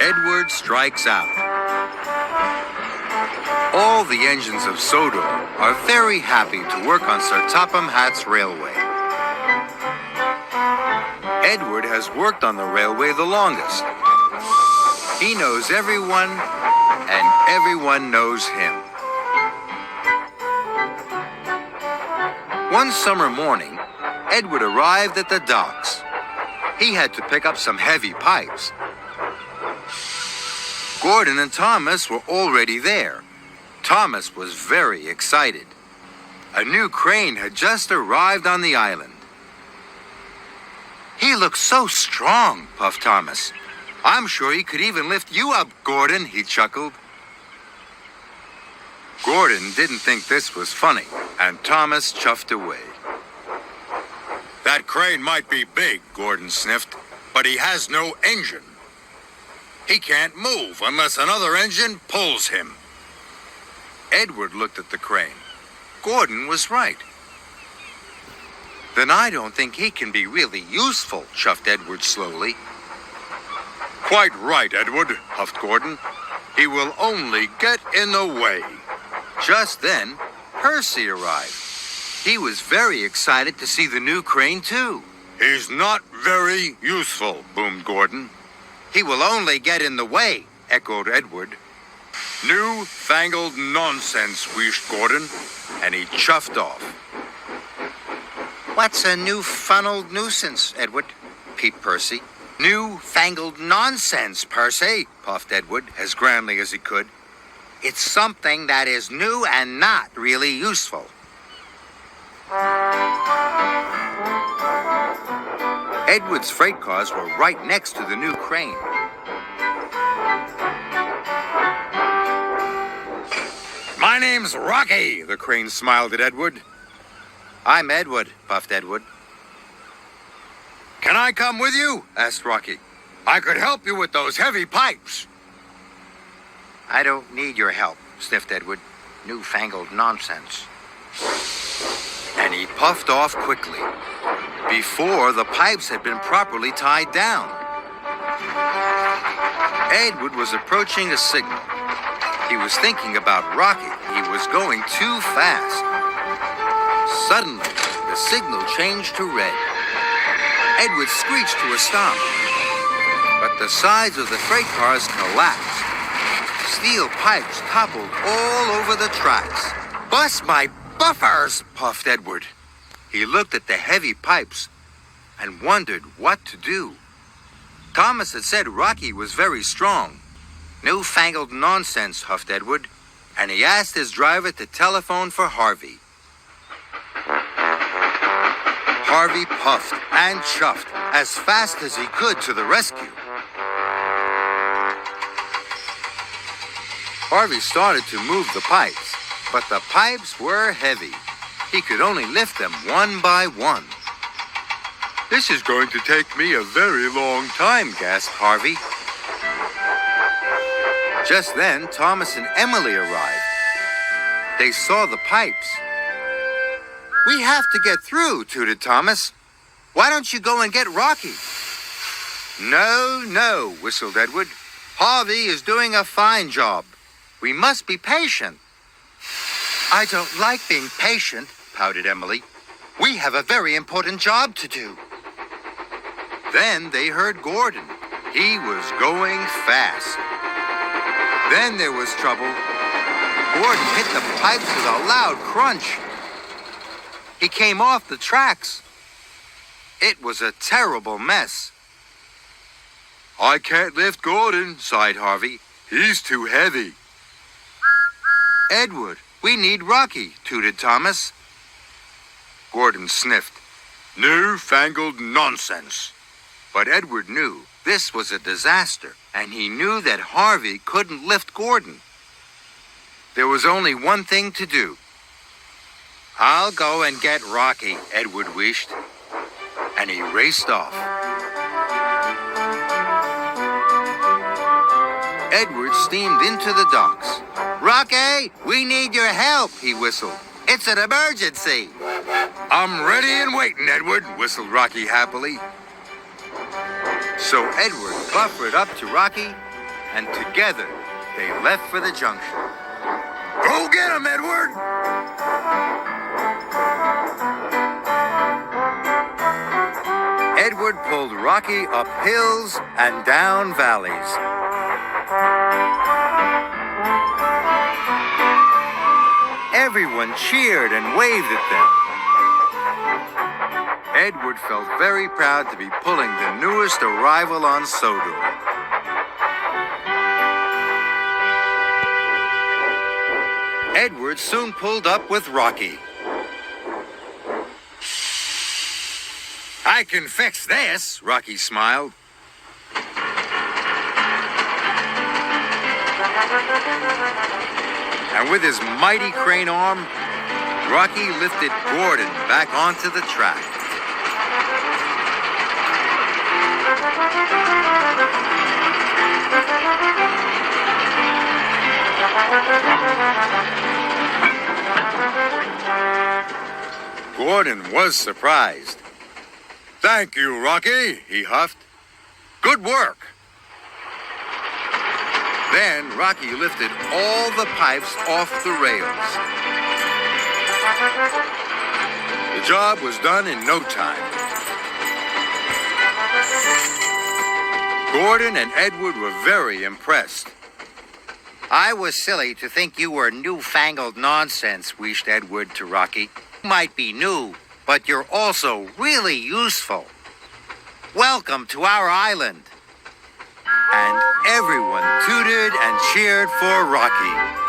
Edward Strikes Out. All the engines of Sodor are very happy to work on Sir Topham Hatt's railway. Edward has worked on the railway the longest. He knows everyone, and everyone knows him. One summer morning, Edward arrived at the docks. He had to pick up some heavy pipes. Gordon and Thomas were already there. Thomas was very excited. A new crane had just arrived on the island. "He looks so strong," puffed Thomas. "I'm sure he could even lift you up, Gordon," he chuckled. Gordon didn't think this was funny, and Thomas chuffed away. "That crane might be big," Gordon sniffed, "but he has no engine. He can't move unless another engine pulls him." Edward looked at the crane. Gordon was right. "Then I don't think he can be really useful," chuffed Edward slowly. "Quite right, Edward," huffed Gordon. "He will only get in the way." Just then, Percy arrived. He was very excited to see the new crane, too. "He's not very useful," boomed Gordon. "He will only get in the way," echoed Edward. "New-fangled nonsense," wheezed Gordon, and he chuffed off. "What's a new-funneled nuisance, Edward?" peeped Percy. "New-fangled nonsense, Percy," puffed Edward as grandly as he could. "It's something that is new and not really useful." Edward's freight cars were right next to the new crane. "My name's Rocky," the crane smiled at Edward. "I'm Edward," puffed Edward. "Can I come with you?" asked Rocky. "I could help you with those heavy pipes." "I don't need your help," sniffed Edward. "Newfangled nonsense." And he puffed off quickly, before the pipes had been properly tied down. Edward was approaching a signal. He was thinking about Rocky. He was going too fast. Suddenly, the signal changed to red. Edward screeched to a stop, but the sides of the freight cars collapsed. Steel pipes toppled all over the tracks. "Bust my buffers," puffed Edward. He looked at the heavy pipes and wondered what to do. Thomas had said Rocky was very strong. "Newfangled nonsense," huffed Edward, and he asked his driver to telephone for Harvey. Harvey puffed and chuffed as fast as he could to the rescue. Harvey started to move the pipes, but the pipes were heavy. He could only lift them one by one. "This is going to take me a very long time," gasped Harvey. Just then, Thomas and Emily arrived. They saw the pipes. "We have to get through," tooted Thomas. "Why don't you go and get Rocky?" No, whistled Edward. "Harvey is doing a fine job. We must be patient." "I don't like being patient," pouted Emily. "We have a very important job to do." Then they heard Gordon. He was going fast. Then there was trouble. Gordon hit the pipes with a loud crunch. He came off the tracks. It was a terrible mess. "I can't lift Gordon," sighed Harvey. "He's too heavy." "Edward, we need Rocky," tooted Thomas. Gordon sniffed. "Newfangled nonsense." But Edward knew this was a disaster, and he knew that Harvey couldn't lift Gordon. There was only one thing to do. "I'll go and get Rocky," Edward wished, and he raced off. Edward steamed into the docks. "Rocky, we need your help," he whistled. "It's an emergency." "I'm ready and waiting, Edward," whistled Rocky happily. So Edward buffered up to Rocky and together they left for the junction. Go get him, Edward! Edward pulled Rocky up hills and down valleys. Everyone cheered and waved at them. Edward felt very proud to be pulling the newest arrival on Sodor. Edward soon pulled up with Rocky. I can fix this, Rocky smiled. And with his mighty crane arm, Rocky lifted Gordon back onto the track. Gordon was surprised. Thank you, Rocky, he huffed. Good work. Then Rocky lifted all the pipes off the rails. The job was done in no time. Gordon and Edward were very impressed. I was silly to think you were newfangled nonsense, wheezed Edward to Rocky. You might be new, but you're also really useful. Welcome to our island. And everyone tooted and cheered for Rocky.